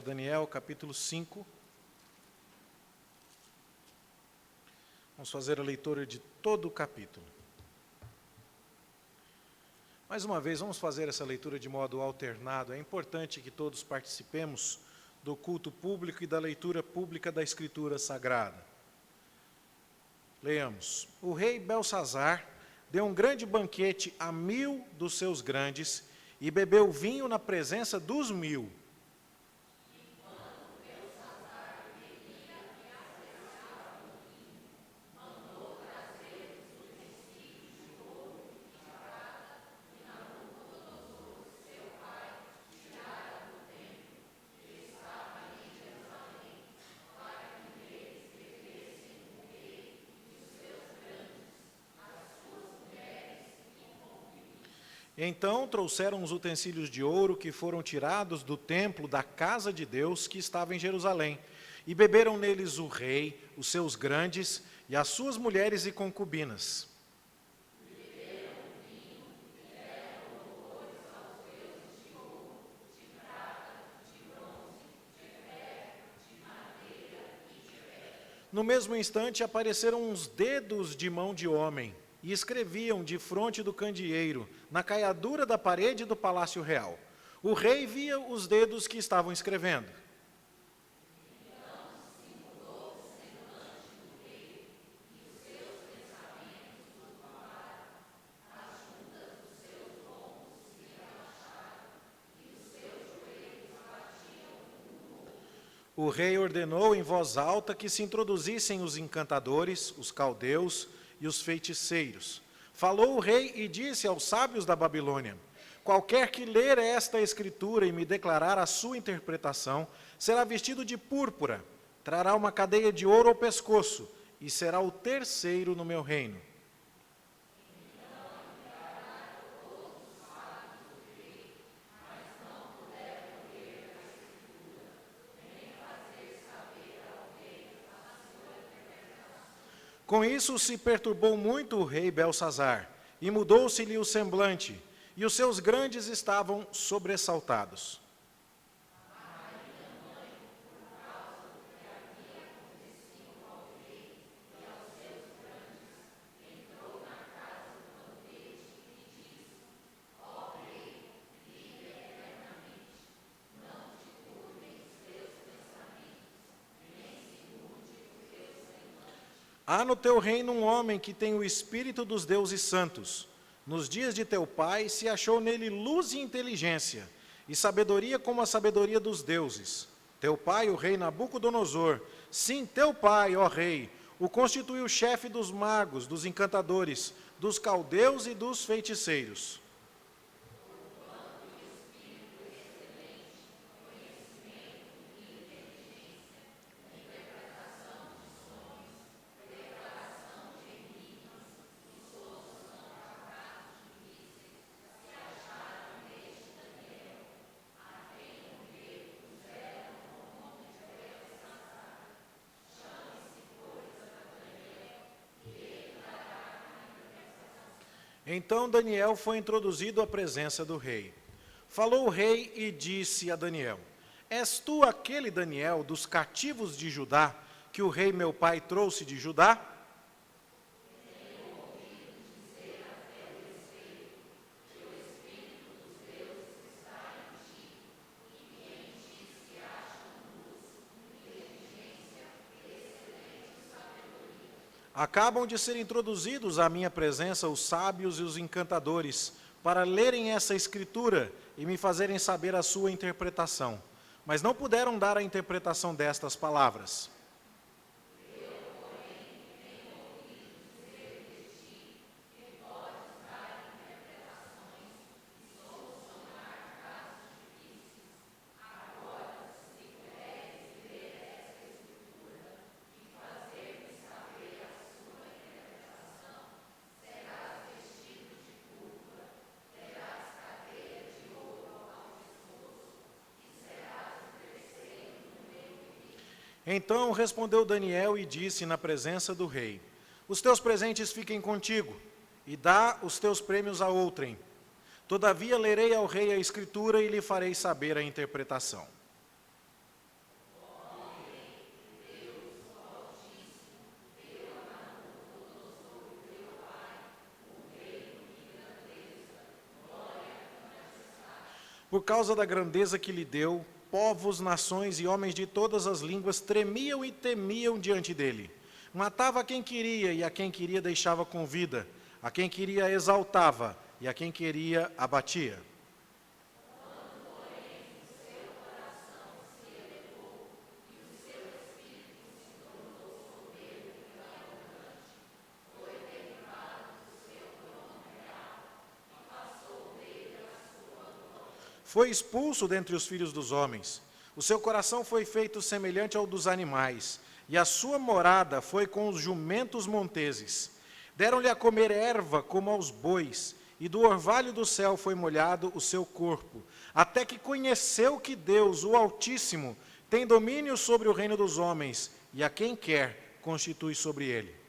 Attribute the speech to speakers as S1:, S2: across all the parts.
S1: Daniel, capítulo 5. Vamos fazer a leitura de todo o capítulo. Mais uma vez, vamos fazer essa leitura de modo alternado. É importante que todos participemos do culto público e da leitura pública da Escritura Sagrada. Leamos. O rei Belsazar deu um grande banquete a 1000 dos seus grandes e bebeu vinho na presença dos 1000. Então trouxeram os utensílios de ouro que foram tirados do templo da casa de Deus que estava em Jerusalém, e beberam neles o rei, os seus grandes, e as suas mulheres e concubinas. No mesmo instante apareceram uns dedos de mão de homem, e escreviam defronte do candeeiro, na caiadura da parede do palácio real. O rei via os dedos que estavam escrevendo. O rei ordenou em voz alta que se introduzissem os encantadores, os caldeus e os feiticeiros. Falou o rei e disse aos sábios da Babilônia: qualquer que ler esta escritura e me declarar a sua interpretação, será vestido de púrpura, trará uma cadeia de ouro ao pescoço, e será o terceiro no meu reino. Com isso se perturbou muito o rei Belsazar, e mudou-se-lhe o semblante, e os seus grandes estavam sobressaltados. Há no teu reino um homem que tem o espírito dos deuses santos. Nos dias de teu pai se achou nele luz e inteligência, e sabedoria como a sabedoria dos deuses. Teu pai, o rei Nabucodonosor, sim, teu pai, ó rei, o constituiu chefe dos magos, dos encantadores, dos caldeus e dos feiticeiros. Então Daniel foi introduzido à presença do rei. Falou o rei e disse a Daniel: és tu aquele Daniel dos cativos de Judá, que o rei meu pai trouxe de Judá? Acabam de ser introduzidos à minha presença os sábios e os encantadores, para lerem essa escritura e me fazerem saber a sua interpretação. Mas não puderam dar a interpretação destas palavras. Então respondeu Daniel e disse na presença do rei: os teus presentes fiquem contigo, e dá os teus prêmios a outrem. Todavia lerei ao rei a escritura e lhe farei saber a interpretação. Por causa da grandeza que lhe deu, povos, nações e homens de todas as línguas tremiam e temiam diante dele. Matava a quem queria e a quem queria deixava com vida, a quem queria exaltava e a quem queria abatia. Foi expulso dentre os filhos dos homens. O seu coração foi feito semelhante ao dos animais, e a sua morada foi com os jumentos monteses. Deram-lhe a comer erva como aos bois, e do orvalho do céu foi molhado o seu corpo, até que conheceu que Deus, o Altíssimo, tem domínio sobre o reino dos homens, e a quem quer constitui sobre ele.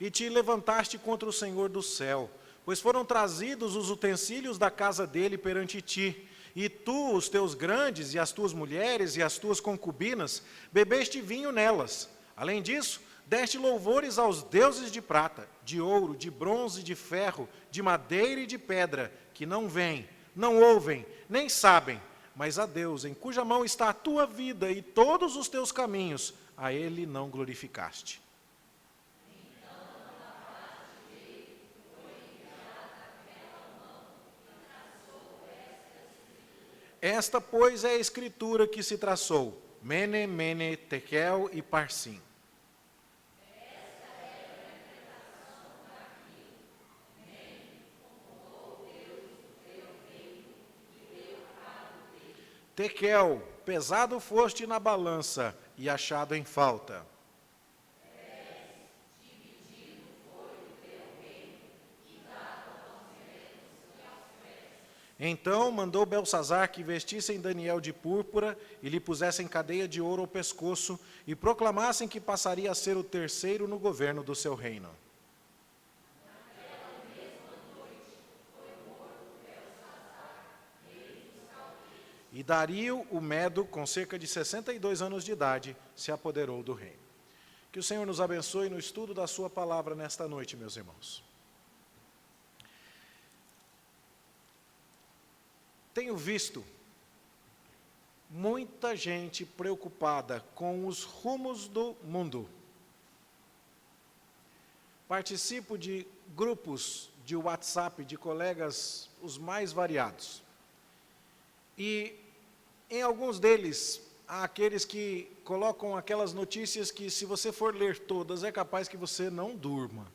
S1: E te levantaste contra o Senhor do céu, pois foram trazidos os utensílios da casa dele perante ti, e tu, os teus grandes, e as tuas mulheres, e as tuas concubinas, bebeste vinho nelas. Além disso, deste louvores aos deuses de prata, de ouro, de bronze, de ferro, de madeira e de pedra, que não veem, não ouvem, nem sabem, mas a Deus, em cuja mão está a tua vida e todos os teus caminhos, a ele não glorificaste. Esta, pois, é a escritura que se traçou, Mene, Mene, Tekel e Parsim. Tekel, pesado foste na balança e achado em falta. Então mandou Beltsazar que vestissem Daniel de púrpura e lhe pusessem cadeia de ouro ao pescoço e proclamassem que passaria a ser o terceiro no governo do seu reino. E Dario, o Medo, com cerca de 62 anos de idade, se apoderou do reino. Que o Senhor nos abençoe no estudo da sua palavra nesta noite, meus irmãos. Tenho visto muita gente preocupada com os rumos do mundo. Participo de grupos de WhatsApp de colegas os mais variados. E em alguns deles, há aqueles que colocam aquelas notícias que, se você for ler todas, é capaz que você não durma.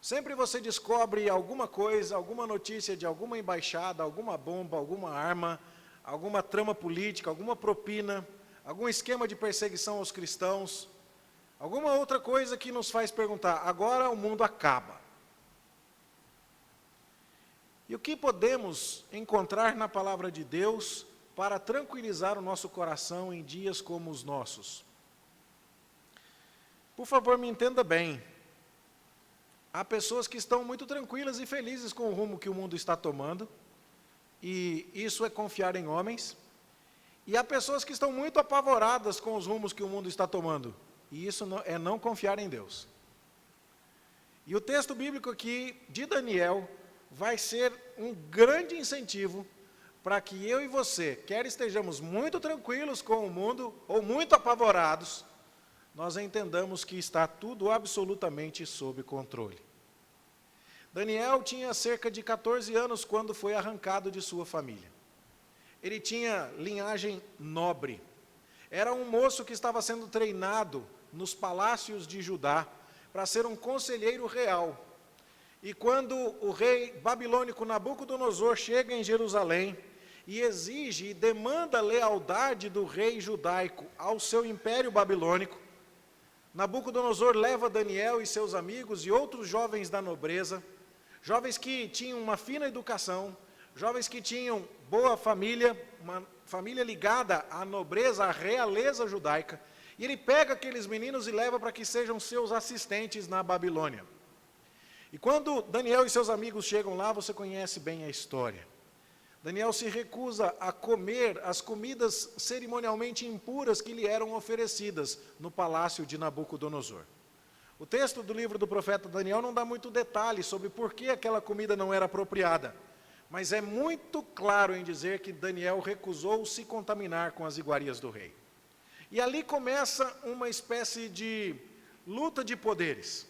S1: Sempre você descobre alguma coisa, alguma notícia de alguma embaixada, alguma bomba, alguma arma, alguma trama política, alguma propina, algum esquema de perseguição aos cristãos, alguma outra coisa que nos faz perguntar, agora o mundo acaba. E o que podemos encontrar na palavra de Deus para tranquilizar o nosso coração em dias como os nossos? Por favor, me entenda bem. Há pessoas que estão muito tranquilas e felizes com o rumo que o mundo está tomando, e isso é confiar em homens. E há pessoas que estão muito apavoradas com os rumos que o mundo está tomando, e isso é não confiar em Deus. E o texto bíblico aqui de Daniel vai ser um grande incentivo para que eu e você, quer estejamos muito tranquilos com o mundo ou muito apavorados, nós entendamos que está tudo absolutamente sob controle. Daniel tinha cerca de 14 anos quando foi arrancado de sua família. Ele tinha linhagem nobre. Era um moço que estava sendo treinado nos palácios de Judá para ser um conselheiro real. E quando o rei babilônico Nabucodonosor chega em Jerusalém e exige e demanda a lealdade do rei judaico ao seu império babilônico, Nabucodonosor leva Daniel e seus amigos e outros jovens da nobreza, jovens que tinham uma fina educação, jovens que tinham boa família, uma família ligada à nobreza, à realeza judaica, e ele pega aqueles meninos e leva para que sejam seus assistentes na Babilônia. E quando Daniel e seus amigos chegam lá, você conhece bem a história. Daniel se recusa a comer as comidas cerimonialmente impuras que lhe eram oferecidas no palácio de Nabucodonosor. O texto do livro do profeta Daniel não dá muito detalhe sobre por que aquela comida não era apropriada, mas é muito claro em dizer que Daniel recusou se contaminar com as iguarias do rei. E ali começa uma espécie de luta de poderes.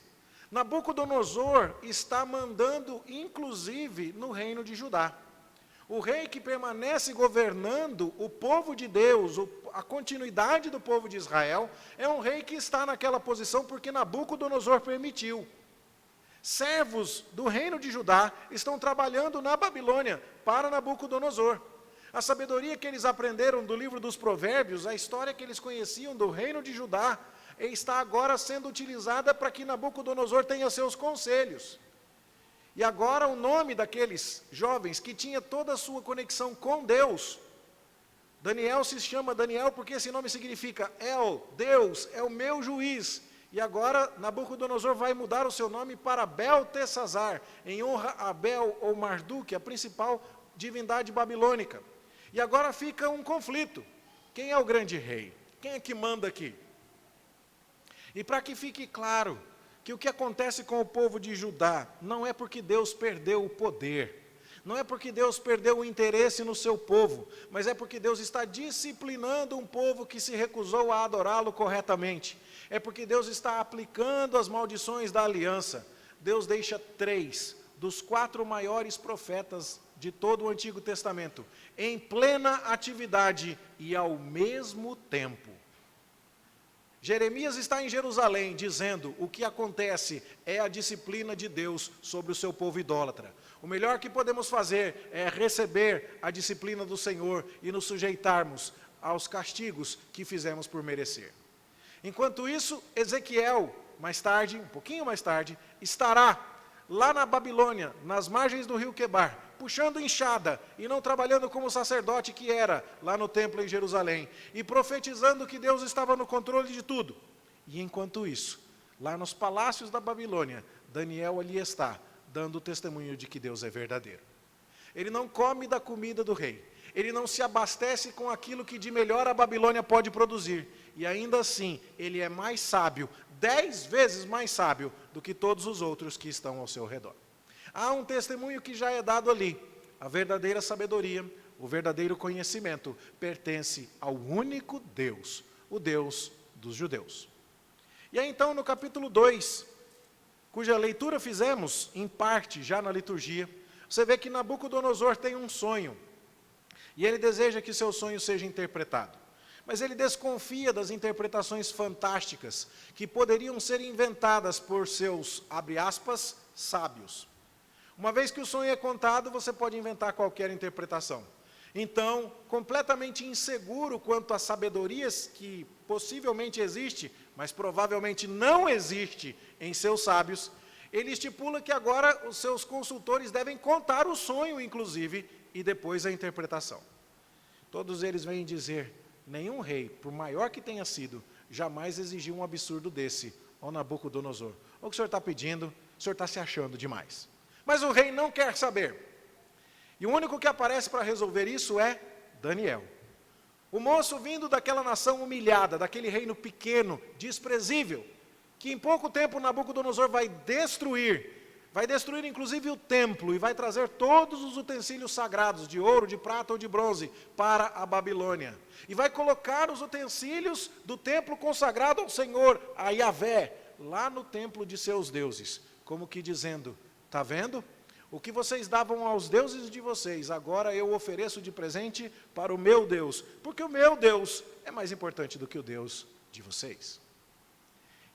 S1: Nabucodonosor está mandando, inclusive, no reino de Judá. O rei que permanece governando o povo de Deus, a continuidade do povo de Israel, é um rei que está naquela posição porque Nabucodonosor permitiu. Servos do reino de Judá estão trabalhando na Babilônia para Nabucodonosor. A sabedoria que eles aprenderam do livro dos Provérbios, a história que eles conheciam do reino de Judá, está agora sendo utilizada para que Nabucodonosor tenha seus conselhos. E agora o nome daqueles jovens que tinha toda a sua conexão com Deus, Daniel se chama Daniel porque esse nome significa Deus, é o meu juiz. E agora Nabucodonosor vai mudar o seu nome para Beltesazar, em honra a Bel ou Marduk, a principal divindade babilônica. E agora fica um conflito. Quem é o grande rei? Quem é que manda aqui? E para que fique claro que o que acontece com o povo de Judá não é porque Deus perdeu o poder, não é porque Deus perdeu o interesse no seu povo, mas é porque Deus está disciplinando um povo que se recusou a adorá-lo corretamente. É porque Deus está aplicando as maldições da aliança. Deus deixa 3 dos 4 maiores profetas de todo o Antigo Testamento em plena atividade e ao mesmo tempo. Jeremias está em Jerusalém dizendo: o que acontece é a disciplina de Deus sobre o seu povo idólatra. O melhor que podemos fazer é receber a disciplina do Senhor e nos sujeitarmos aos castigos que fizemos por merecer. Enquanto isso, Ezequiel, um pouquinho mais tarde, estará lá na Babilônia, nas margens do rio Quebar, puxando enxada e não trabalhando como sacerdote que era lá no templo em Jerusalém, e profetizando que Deus estava no controle de tudo. E enquanto isso, lá nos palácios da Babilônia, Daniel ali está, dando testemunho de que Deus é verdadeiro. Ele não come da comida do rei, ele não se abastece com aquilo que de melhor a Babilônia pode produzir, e ainda assim, ele é mais sábio, 10 vezes mais sábio do que todos os outros que estão ao seu redor. Há um testemunho que já é dado ali. A verdadeira sabedoria, o verdadeiro conhecimento, pertence ao único Deus, o Deus dos judeus. E aí então no capítulo 2, cuja leitura fizemos em parte já na liturgia, você vê que Nabucodonosor tem um sonho, e ele deseja que seu sonho seja interpretado. Mas ele desconfia das interpretações fantásticas que poderiam ser inventadas por seus, abre aspas, sábios. Uma vez que o sonho é contado, você pode inventar qualquer interpretação. Então, completamente inseguro quanto às sabedorias que possivelmente existe, mas provavelmente não existe em seus sábios, ele estipula que agora os seus consultores devem contar o sonho, inclusive, e depois a interpretação. Todos eles vêm dizer: nenhum rei, por maior que tenha sido, jamais exigiu um absurdo desse, ó Nabucodonosor. O que o senhor está pedindo, o senhor está se achando demais. Mas o rei não quer saber. E o único que aparece para resolver isso é Daniel. O moço vindo daquela nação humilhada, daquele reino pequeno, desprezível, que em pouco tempo Nabucodonosor vai destruir inclusive o templo, e vai trazer todos os utensílios sagrados, de ouro, de prata ou de bronze, para a Babilônia. E vai colocar os utensílios do templo consagrado ao Senhor, a Yahvé, lá no templo de seus deuses, como que dizendo: está vendo? O que vocês davam aos deuses de vocês, agora eu ofereço de presente para o meu Deus, porque o meu Deus é mais importante do que o Deus de vocês.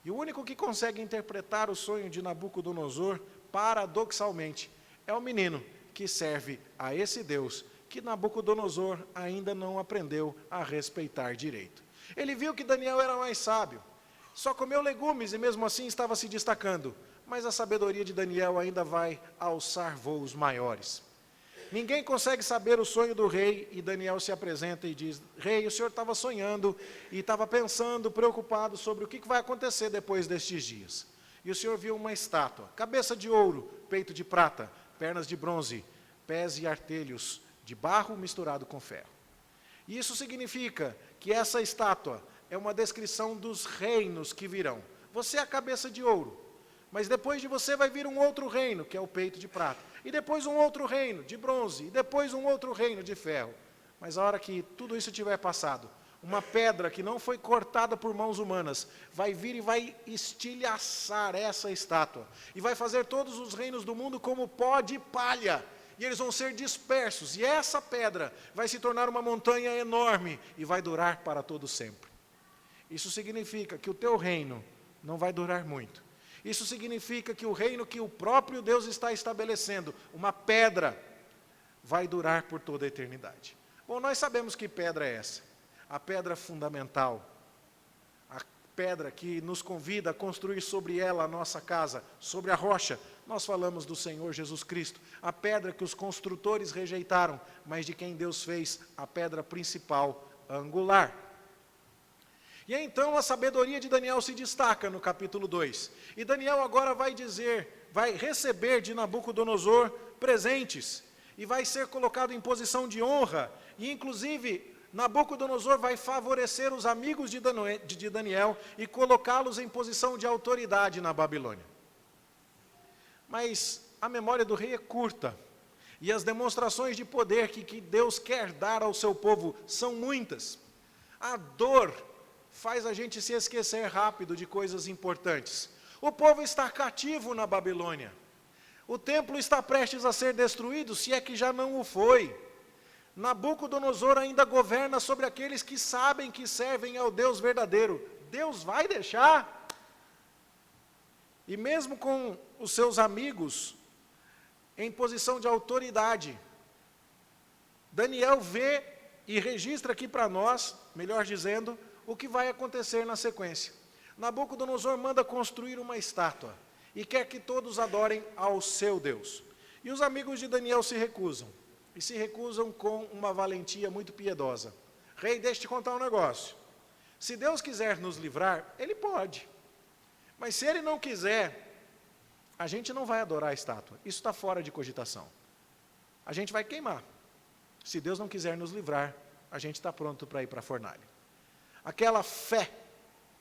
S1: E o único que consegue interpretar o sonho de Nabucodonosor, paradoxalmente, é o menino que serve a esse Deus que Nabucodonosor ainda não aprendeu a respeitar direito. Ele viu que Daniel era mais sábio, só comeu legumes e mesmo assim estava se destacando, mas a sabedoria de Daniel ainda vai alçar voos maiores. Ninguém consegue saber o sonho do rei, e Daniel se apresenta e diz: rei, o senhor estava sonhando e estava pensando, preocupado sobre o que vai acontecer depois destes dias. E o senhor viu uma estátua, cabeça de ouro, peito de prata, pernas de bronze, pés e artelhos de barro misturado com ferro. E isso significa que essa estátua é uma descrição dos reinos que virão. Você é a cabeça de ouro, mas depois de você vai vir um outro reino, que é o peito de prata. E depois um outro reino de bronze, e depois um outro reino de ferro. Mas a hora que tudo isso tiver passado, uma pedra que não foi cortada por mãos humanas, vai vir e vai estilhaçar essa estátua. E vai fazer todos os reinos do mundo como pó de palha. E eles vão ser dispersos. E essa pedra vai se tornar uma montanha enorme e vai durar para todo sempre. Isso significa que o teu reino não vai durar muito. Isso significa que o reino que o próprio Deus está estabelecendo, uma pedra, vai durar por toda a eternidade. Bom, nós sabemos que pedra é essa. A pedra fundamental. A pedra que nos convida a construir sobre ela a nossa casa, sobre a rocha. Nós falamos do Senhor Jesus Cristo. A pedra que os construtores rejeitaram, mas de quem Deus fez a pedra principal, angular. E então a sabedoria de Daniel se destaca no capítulo 2. E Daniel agora vai receber de Nabucodonosor presentes. E vai ser colocado em posição de honra. E inclusive Nabucodonosor vai favorecer os amigos de Daniel e colocá-los em posição de autoridade na Babilônia. Mas a memória do rei é curta. E as demonstrações de poder que Deus quer dar ao seu povo são muitas. A dor faz a gente se esquecer rápido de coisas importantes. O povo está cativo na Babilônia. O templo está prestes a ser destruído, se é que já não o foi. Nabucodonosor ainda governa sobre aqueles que sabem que servem ao Deus verdadeiro. Deus vai deixar? E mesmo com os seus amigos em posição de autoridade, Daniel vê e registra aqui para nós, melhor dizendo, o que vai acontecer na sequência. Nabucodonosor manda construir uma estátua e quer que todos adorem ao seu Deus. E os amigos de Daniel se recusam. E se recusam com uma valentia muito piedosa. Rei, deixa eu te contar um negócio. Se Deus quiser nos livrar, Ele pode. Mas se Ele não quiser, a gente não vai adorar a estátua. Isso está fora de cogitação. A gente vai queimar. Se Deus não quiser nos livrar, a gente está pronto para ir para a fornalha. Aquela fé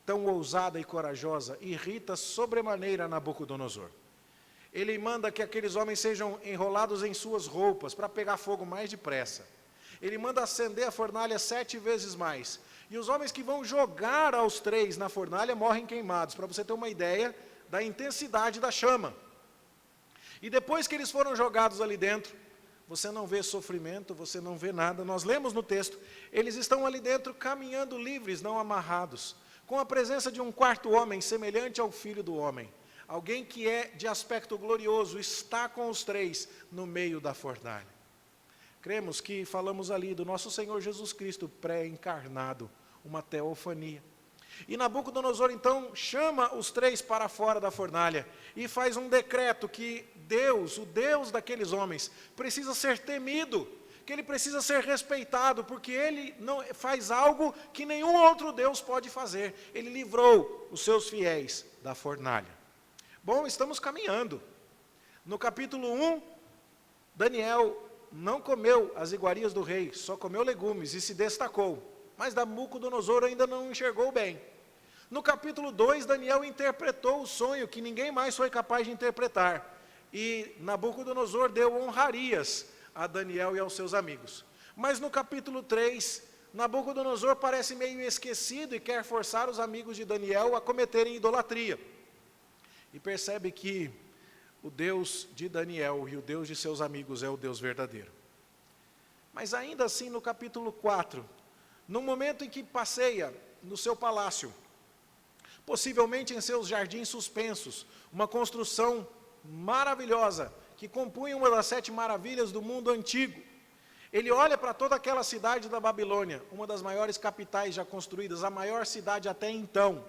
S1: tão ousada e corajosa irrita sobremaneira Nabucodonosor. Ele manda que aqueles homens sejam enrolados em suas roupas para pegar fogo mais depressa. Ele manda acender a fornalha 7 vezes mais. E os homens que vão jogar aos 3 na fornalha morrem queimados, para você ter uma ideia da intensidade da chama. E depois que eles foram jogados ali dentro, você não vê sofrimento, você não vê nada. Nós lemos no texto, eles estão ali dentro caminhando livres, não amarrados, com a presença de um quarto homem, semelhante ao Filho do Homem. Alguém que é de aspecto glorioso, está com os 3 no meio da fornalha. Cremos que falamos ali do nosso Senhor Jesus Cristo pré-encarnado, uma teofania. E Nabucodonosor então chama os 3 para fora da fornalha e faz um decreto que Deus, o Deus daqueles homens, precisa ser temido, que Ele precisa ser respeitado, porque Ele não faz algo que nenhum outro Deus pode fazer. Ele livrou os seus fiéis da fornalha. Bom, estamos caminhando. No capítulo 1, Daniel não comeu as iguarias do rei, só comeu legumes e se destacou. Mas Nabucodonosor ainda não enxergou bem. No capítulo 2, Daniel interpretou o sonho que ninguém mais foi capaz de interpretar. E Nabucodonosor deu honrarias a Daniel e aos seus amigos. Mas no capítulo 3, Nabucodonosor parece meio esquecido e quer forçar os amigos de Daniel a cometerem idolatria. E percebe que o Deus de Daniel e o Deus de seus amigos é o Deus verdadeiro. Mas ainda assim, no capítulo 4, no momento em que passeia no seu palácio, possivelmente em seus jardins suspensos, uma construção maravilhosa, que compunha uma das 7 maravilhas do mundo antigo, ele olha para toda aquela cidade da Babilônia, uma das maiores capitais já construídas, a maior cidade até então.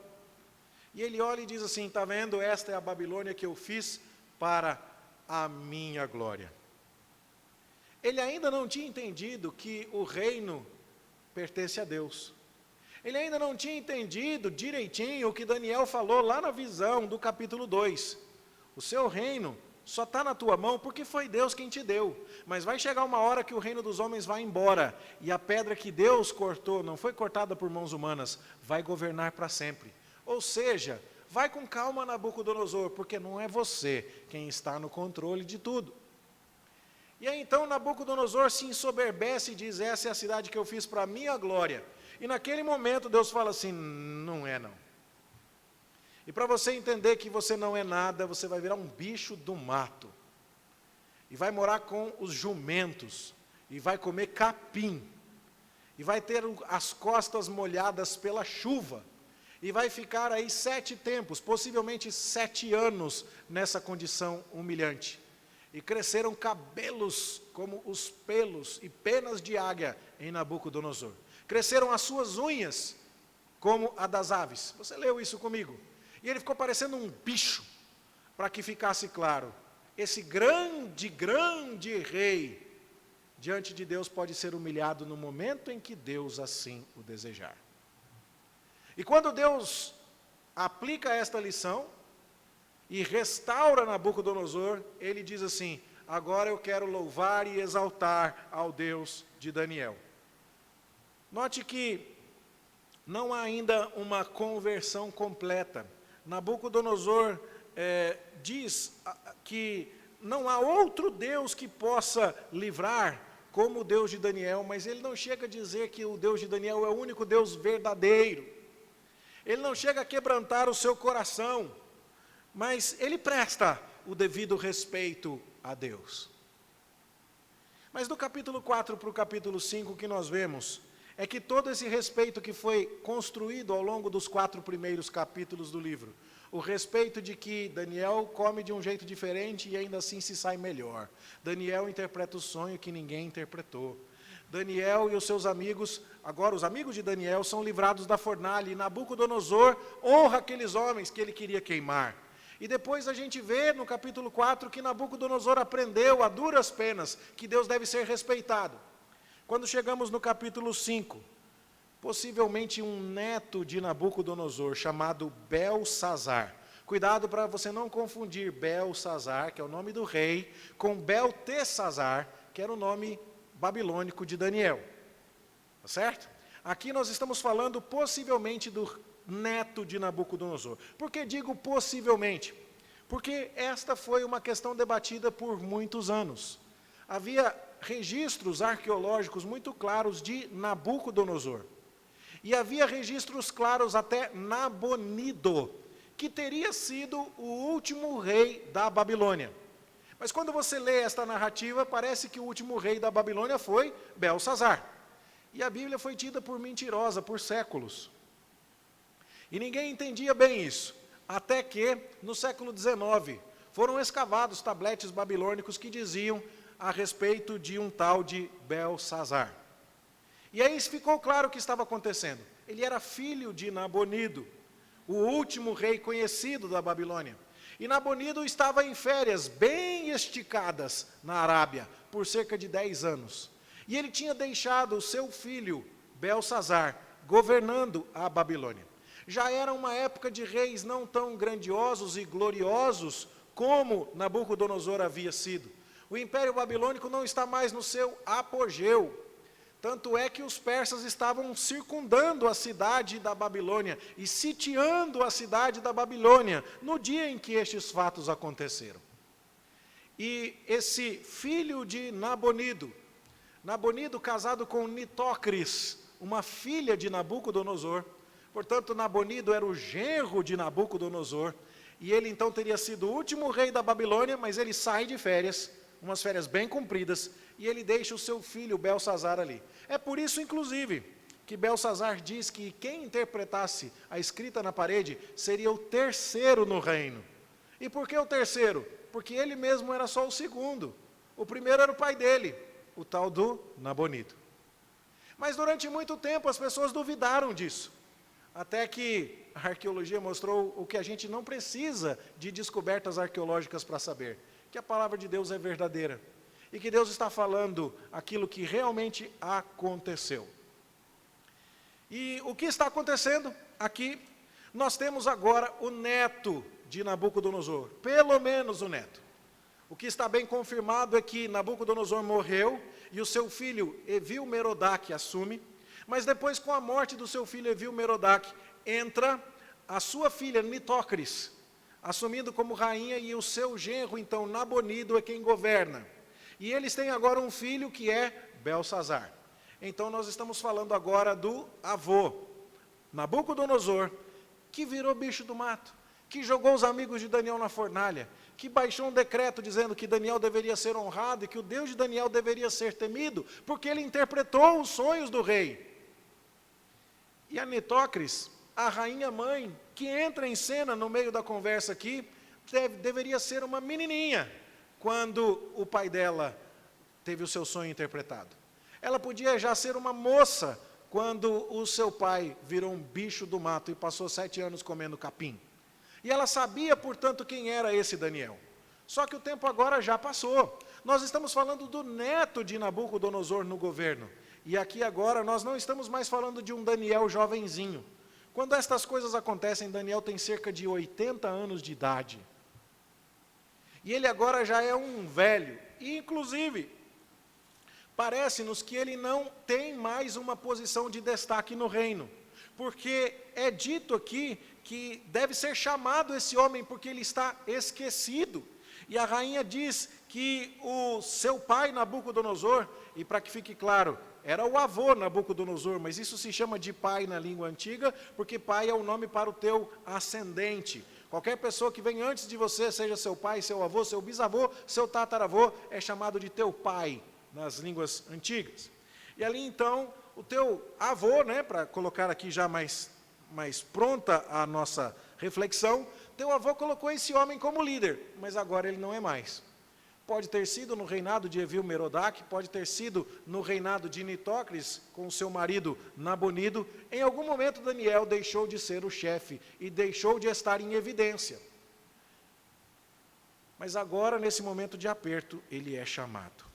S1: E ele olha e diz assim, está vendo, esta é a Babilônia que eu fiz para a minha glória. Ele ainda não tinha entendido que o reino pertence a Deus. Ele ainda não tinha entendido direitinho o que Daniel falou lá na visão do capítulo 2. O seu reino só está na tua mão porque foi Deus quem te deu. Mas vai chegar uma hora que o reino dos homens vai embora, e a pedra que Deus cortou, não foi cortada por mãos humanas, vai governar para sempre. Ou seja, vai com calma, Nabucodonosor, porque não é você quem está no controle de tudo. E aí então Nabucodonosor se ensoberbece e diz, essa é a cidade que eu fiz para a minha glória. E naquele momento Deus fala assim, não é não. E para você entender que você não é nada, você vai virar um bicho do mato. E vai morar com os jumentos. E vai comer capim. E vai ter as costas molhadas pela chuva. E vai ficar aí 7 tempos, possivelmente 7 anos, nessa condição humilhante. E cresceram cabelos como os pelos e penas de águia em Nabucodonosor. Cresceram as suas unhas como a das aves. Você leu isso comigo? E ele ficou parecendo um bicho, para que ficasse claro. Esse grande, grande rei, diante de Deus, pode ser humilhado no momento em que Deus assim o desejar. E quando Deus aplica esta lição e restaura Nabucodonosor, ele diz assim, agora eu quero louvar e exaltar ao Deus de Daniel. Note que não há ainda uma conversão completa. Nabucodonosor diz que não há outro Deus que possa livrar como o Deus de Daniel, mas ele não chega a dizer que o Deus de Daniel é o único Deus verdadeiro. Ele não chega a quebrantar o seu coração, mas ele presta o devido respeito a Deus. Mas do capítulo 4 para o capítulo 5, o que nós vemos é que todo esse respeito que foi construído ao longo dos 4 primeiros capítulos do livro, o respeito de que Daniel come de um jeito diferente e ainda assim se sai melhor. Daniel interpreta o sonho que ninguém interpretou. Daniel e os seus amigos, agora os amigos de Daniel, são livrados da fornalha, e Nabucodonosor honra aqueles homens que ele queria queimar. E depois a gente vê no capítulo 4 que Nabucodonosor aprendeu a duras penas que Deus deve ser respeitado. Quando chegamos no capítulo 5, possivelmente um neto de Nabucodonosor, chamado Belsazar. Cuidado para você não confundir Belsazar, que é o nome do rei, com Beltesazar, que era o nome babilônico de Daniel. Tá certo? Aqui nós estamos falando possivelmente do neto de Nabucodonosor. Por que digo possivelmente? Porque esta foi uma questão debatida por muitos anos. Havia registros arqueológicos muito claros de Nabucodonosor. E havia registros claros até Nabonido, que teria sido o último rei da Babilônia. Mas quando você lê esta narrativa, parece que o último rei da Babilônia foi Belsazar. E a Bíblia foi tida por mentirosa por séculos. E ninguém entendia bem isso, até que, no século XIX, foram escavados tabletes babilônicos que diziam a respeito de um tal de Belsazar. E aí ficou claro o que estava acontecendo. Ele era filho de Nabonido, o último rei conhecido da Babilônia. E Nabonido estava em férias bem esticadas na Arábia, por cerca de 10 anos. E ele tinha deixado o seu filho, Belsazar, governando a Babilônia. Já era uma época de reis não tão grandiosos e gloriosos como Nabucodonosor havia sido. O Império Babilônico não está mais no seu apogeu. Tanto é que os persas estavam circundando a cidade da Babilônia e sitiando a cidade da Babilônia no dia em que estes fatos aconteceram. E esse filho de Nabonido casado com Nitócris, uma filha de Nabucodonosor, portanto Nabonido era o genro de Nabucodonosor, e ele então teria sido o último rei da Babilônia, mas ele sai de férias, umas férias bem compridas, e ele deixa o seu filho Belsazar ali. É por isso, inclusive, que Belsazar diz que quem interpretasse a escrita na parede seria o terceiro no reino. E por que o terceiro? Porque ele mesmo era só o segundo. O primeiro era o pai dele, o tal do Nabonido. Mas durante muito tempo as pessoas duvidaram disso. Até que a arqueologia mostrou o que a gente não precisa de descobertas arqueológicas para saber. Que a palavra de Deus é verdadeira. E que Deus está falando aquilo que realmente aconteceu. E o que está acontecendo aqui? Nós temos agora o neto de Nabucodonosor, pelo menos o neto. O que está bem confirmado é que Nabucodonosor morreu e o seu filho Evil-Merodach assume, mas depois, com a morte do seu filho Evil-Merodach, entra a sua filha Nitocris, assumindo como rainha, e o seu genro, então, Nabonido, é quem governa. E eles têm agora um filho que é Belsazar. Então nós estamos falando agora do avô, Nabucodonosor, que virou bicho do mato, que jogou os amigos de Daniel na fornalha, que baixou um decreto dizendo que Daniel deveria ser honrado e que o Deus de Daniel deveria ser temido, porque ele interpretou os sonhos do rei. E a Nitocris, a rainha mãe, que entra em cena no meio da conversa aqui, deveria ser uma menininha, quando o pai dela teve o seu sonho interpretado. Ela podia já ser uma moça, quando o seu pai virou um bicho do mato e passou 7 anos comendo capim. E ela sabia, portanto, quem era esse Daniel. Só que o tempo agora já passou. Nós estamos falando do neto de Nabucodonosor no governo. E aqui agora nós não estamos mais falando de um Daniel jovenzinho. Quando estas coisas acontecem, Daniel tem cerca de 80 anos de idade. E ele agora já é um velho. E, inclusive, parece-nos que ele não tem mais uma posição de destaque no reino. Porque é dito aqui que deve ser chamado esse homem porque ele está esquecido. E a rainha diz que o seu pai Nabucodonosor, e para que fique claro, era o avô Nabucodonosor, mas isso se chama de pai na língua antiga, porque pai é o nome para o teu ascendente. Qualquer pessoa que vem antes de você, seja seu pai, seu avô, seu bisavô, seu tataravô, é chamado de teu pai nas línguas antigas. E ali então, o teu avô, para colocar aqui já mais pronta a nossa reflexão, teu avô colocou esse homem como líder, mas agora ele não é mais. Pode ter sido no reinado de Evil-Merodach, pode ter sido no reinado de Nitocris, com o seu marido Nabonido. Em algum momento Daniel deixou de ser o chefe e deixou de estar em evidência. Mas agora, nesse momento de aperto, ele é chamado.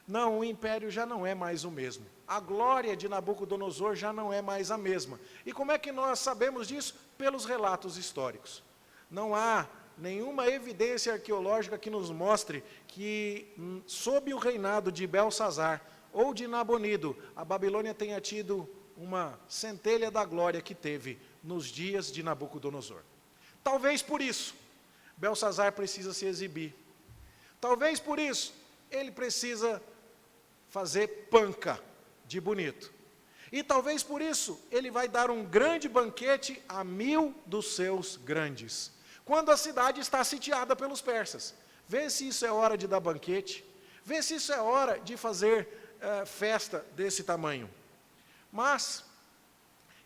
S1: Não, o império já não é mais o mesmo. A glória de Nabucodonosor já não é mais a mesma. E como é que nós sabemos disso? Pelos relatos históricos. Não há nenhuma evidência arqueológica que nos mostre que, sob o reinado de Belsazar ou de Nabonido, a Babilônia tenha tido uma centelha da glória que teve nos dias de Nabucodonosor. Talvez por isso, Belsazar precisa se exibir. Talvez por isso, ele precisa fazer panca de bonito. E talvez por isso, ele vai dar um grande banquete a 1000 dos seus grandes, quando a cidade está sitiada pelos persas. Vê se isso é hora de dar banquete, vê se isso é hora de fazer festa desse tamanho. Mas,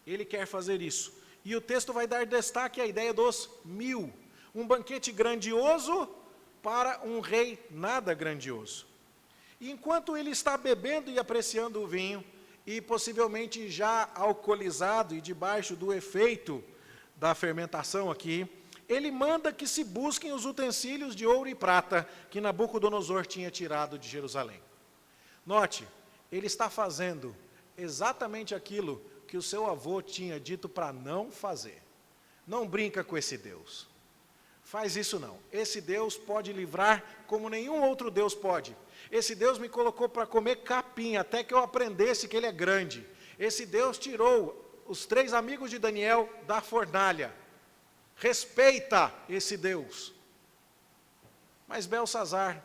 S1: ele quer fazer isso. E o texto vai dar destaque à ideia dos 1000. Um banquete grandioso para um rei nada grandioso. E enquanto ele está bebendo e apreciando o vinho, e possivelmente já alcoolizado e debaixo do efeito da fermentação aqui, ele manda que se busquem os utensílios de ouro e prata que Nabucodonosor tinha tirado de Jerusalém. Note, ele está fazendo exatamente aquilo que o seu avô tinha dito para não fazer. Não brinca com esse Deus. Faz isso não. Esse Deus pode livrar como nenhum outro Deus pode. Esse Deus me colocou para comer capim, até que eu aprendesse que ele é grande. Esse Deus tirou os 3 amigos de Daniel da fornalha. Respeita esse Deus. Mas Belsazar,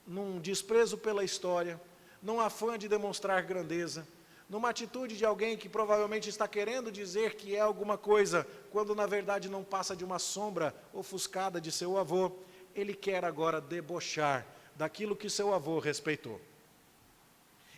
S1: num desprezo pela história, num afã de demonstrar grandeza, numa atitude de alguém que provavelmente está querendo dizer que é alguma coisa, quando na verdade não passa de uma sombra ofuscada de seu avô, ele quer agora debochar daquilo que seu avô respeitou.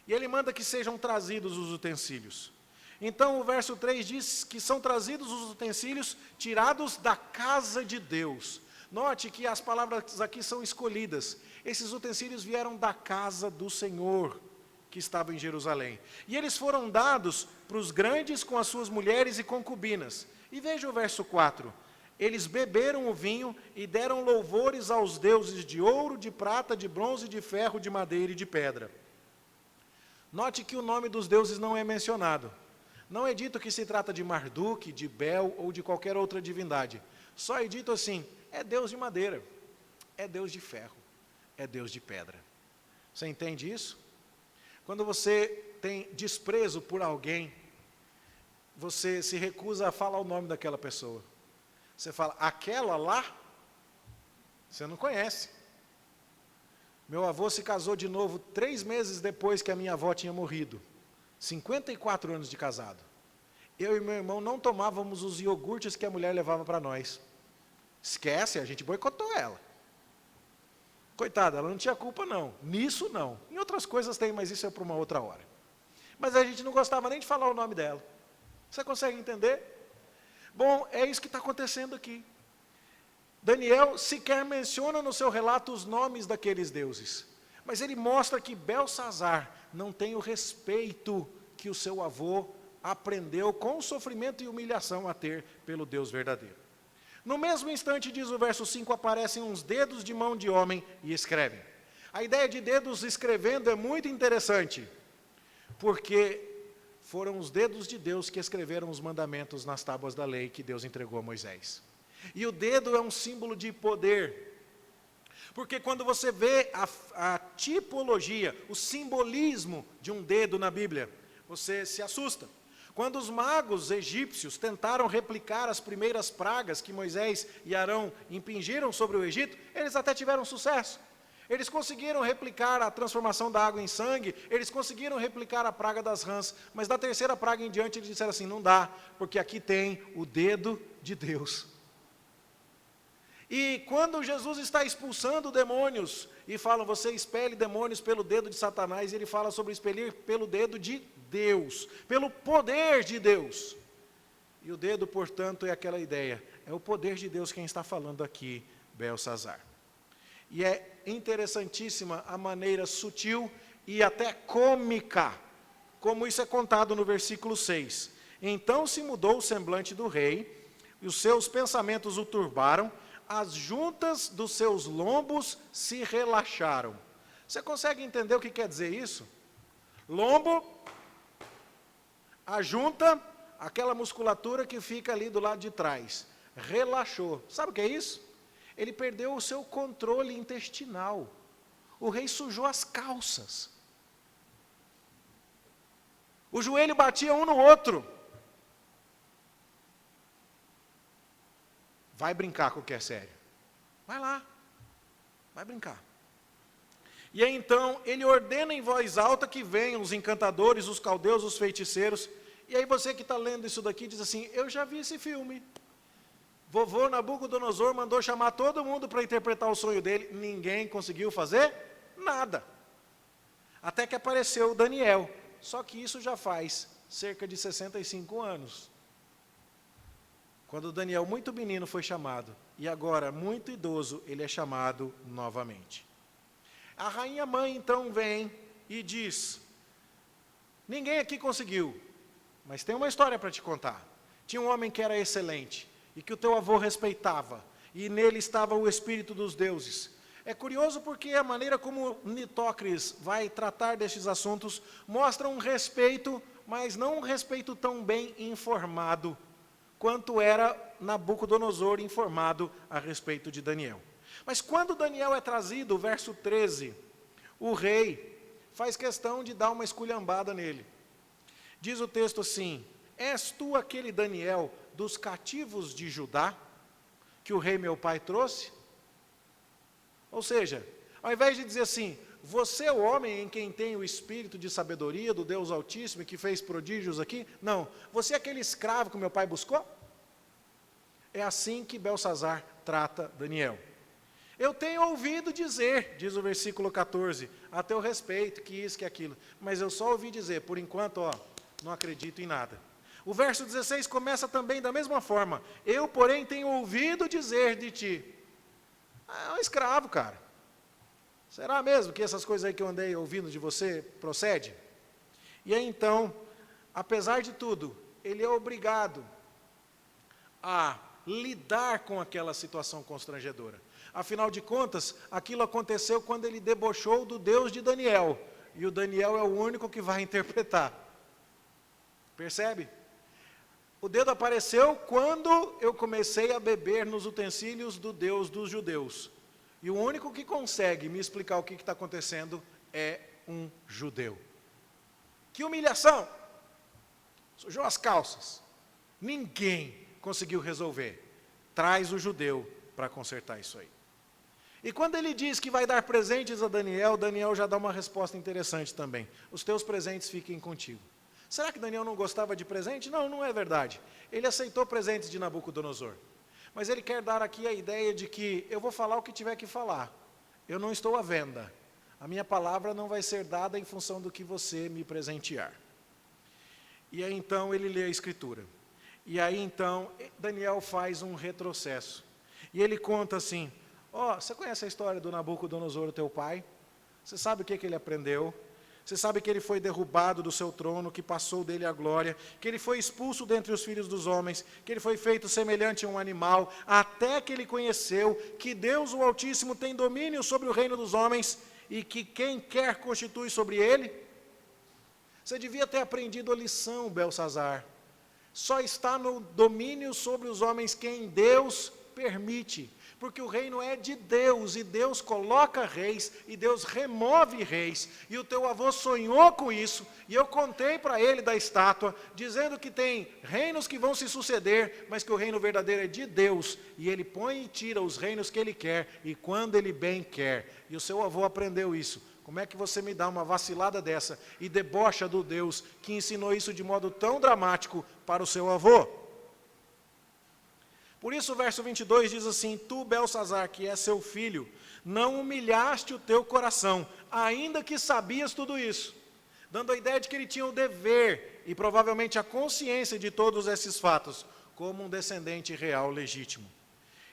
S1: E ele manda que sejam trazidos os utensílios. Então o verso 3 diz que são trazidos os utensílios tirados da casa de Deus. Note que as palavras aqui são escolhidas. Esses utensílios vieram da casa do Senhor, que estava em Jerusalém. E eles foram dados para os grandes com as suas mulheres e concubinas. E veja o verso 4. Eles beberam o vinho e deram louvores aos deuses de ouro, de prata, de bronze, de ferro, de madeira e de pedra. Note que o nome dos deuses não é mencionado. Não é dito que se trata de Marduk, de Bel ou de qualquer outra divindade. Só é dito assim, é Deus de madeira, é Deus de ferro, é Deus de pedra. Você entende isso? Quando você tem desprezo por alguém, você se recusa a falar o nome daquela pessoa. Você fala, aquela lá, você não conhece. Meu avô se casou de novo 3 meses depois que a minha avó tinha morrido. 54 anos de casado. Eu e meu irmão não tomávamos os iogurtes que a mulher levava para nós. Esquece, a gente boicotou ela. Coitada, ela não tinha culpa não. Nisso não. Em outras coisas tem, mas isso é para uma outra hora. Mas a gente não gostava nem de falar o nome dela. Você consegue entender? Bom, é isso que está acontecendo aqui. Daniel sequer menciona no seu relato os nomes daqueles deuses. Mas ele mostra que Belsazar não tem o respeito que o seu avô aprendeu com sofrimento e humilhação a ter pelo Deus verdadeiro. No mesmo instante, diz o verso 5, aparecem uns dedos de mão de homem e escrevem. A ideia de dedos escrevendo é muito interessante, porque foram os dedos de Deus que escreveram os mandamentos nas tábuas da lei que Deus entregou a Moisés. E o dedo é um símbolo de poder, porque quando você vê a tipologia, o simbolismo de um dedo na Bíblia, você se assusta. Quando os magos egípcios tentaram replicar as primeiras pragas que Moisés e Arão impingiram sobre o Egito, eles até tiveram sucesso. Eles conseguiram replicar a transformação da água em sangue, eles conseguiram replicar a praga das rãs, mas da terceira praga em diante eles disseram assim, não dá, porque aqui tem o dedo de Deus. E quando Jesus está expulsando demônios, e fala, você expele demônios pelo dedo de Satanás, ele fala sobre expelir pelo dedo de Deus, pelo poder de Deus. E o dedo, portanto, é aquela ideia, é o poder de Deus quem está falando aqui, Belsazar. E é interessantíssima a maneira sutil e até cômica, como isso é contado no versículo 6. Então se mudou o semblante do rei, e os seus pensamentos o turbaram, as juntas dos seus lombos se relaxaram. Você consegue entender o que quer dizer isso? Lombo, a junta, aquela musculatura que fica ali do lado de trás, relaxou. Sabe o que é isso? Ele perdeu o seu controle intestinal. O rei sujou as calças. O joelho batia um no outro. Vai brincar com o que é sério. Vai lá. Vai brincar. E aí então, ele ordena em voz alta que venham os encantadores, os caldeus, os feiticeiros. E aí você que está lendo isso daqui diz assim, eu já vi esse filme. Vovô Nabucodonosor mandou chamar todo mundo para interpretar o sonho dele. Ninguém conseguiu fazer nada. Até que apareceu o Daniel. Só que isso já faz cerca de 65 anos. Quando Daniel, muito menino, foi chamado. E agora, muito idoso, ele é chamado novamente. A rainha mãe então vem e diz, ninguém aqui conseguiu, mas tem uma história para te contar. Tinha um homem que era excelente, e que o teu avô respeitava, e nele estava o espírito dos deuses. É curioso porque a maneira como Nitócris vai tratar destes assuntos mostra um respeito, mas não um respeito tão bem informado, quanto era Nabucodonosor informado a respeito de Daniel. Mas quando Daniel é trazido, verso 13, o rei faz questão de dar uma esculhambada nele. Diz o texto assim, és tu aquele Daniel dos cativos de Judá, que o rei meu pai trouxe? Ou seja, ao invés de dizer assim, você é o homem em quem tem o espírito de sabedoria do Deus Altíssimo e que fez prodígios aqui? Não, você é aquele escravo que meu pai buscou? É assim que Belsazar trata Daniel. Eu tenho ouvido dizer, diz o versículo 14, a teu respeito, que isso, que aquilo, mas eu só ouvi dizer, por enquanto, não acredito em nada. O verso 16 começa também da mesma forma, eu, porém, tenho ouvido dizer de ti. É um escravo, cara. Será mesmo que essas coisas aí que eu andei ouvindo de você procede? E aí então, apesar de tudo, ele é obrigado a lidar com aquela situação constrangedora. Afinal de contas, aquilo aconteceu quando ele debochou do Deus de Daniel. E o Daniel é o único que vai interpretar. Percebe? O dedo apareceu quando eu comecei a beber nos utensílios do Deus dos judeus. E o único que consegue me explicar o que está acontecendo é um judeu. Que humilhação! Sujou as calças. Ninguém conseguiu resolver. Traz o judeu para consertar isso aí. E quando ele diz que vai dar presentes a Daniel, Daniel já dá uma resposta interessante também. Os teus presentes fiquem contigo. Será que Daniel não gostava de presente? Não, não é verdade. Ele aceitou presentes de Nabucodonosor. Mas ele quer dar aqui a ideia de que eu vou falar o que tiver que falar. Eu não estou à venda. A minha palavra não vai ser dada em função do que você me presentear. E aí então ele lê a escritura. E aí então Daniel faz um retrocesso. E ele conta assim, você conhece a história do Nabucodonosor, teu pai? Você sabe o que ele aprendeu? Você sabe que ele foi derrubado do seu trono, que passou dele a glória, que ele foi expulso dentre os filhos dos homens, que ele foi feito semelhante a um animal, até que ele conheceu que Deus, o Altíssimo, tem domínio sobre o reino dos homens e que quem quer constitui sobre ele? Você devia ter aprendido a lição, Belsazar. Só está no domínio sobre os homens quem Deus permite. Porque o reino é de Deus, e Deus coloca reis, e Deus remove reis, e o teu avô sonhou com isso, e eu contei para ele da estátua, dizendo que tem reinos que vão se suceder, mas que o reino verdadeiro é de Deus, e ele põe e tira os reinos que ele quer, e quando ele bem quer, e o seu avô aprendeu isso. Como é que você me dá uma vacilada dessa, e debocha do Deus que ensinou isso de modo tão dramático para o seu avô? Por isso o verso 22 diz assim, tu, Belsazar, que é seu filho, não humilhaste o teu coração, ainda que sabias tudo isso, dando a ideia de que ele tinha o dever e provavelmente a consciência de todos esses fatos, como um descendente real legítimo.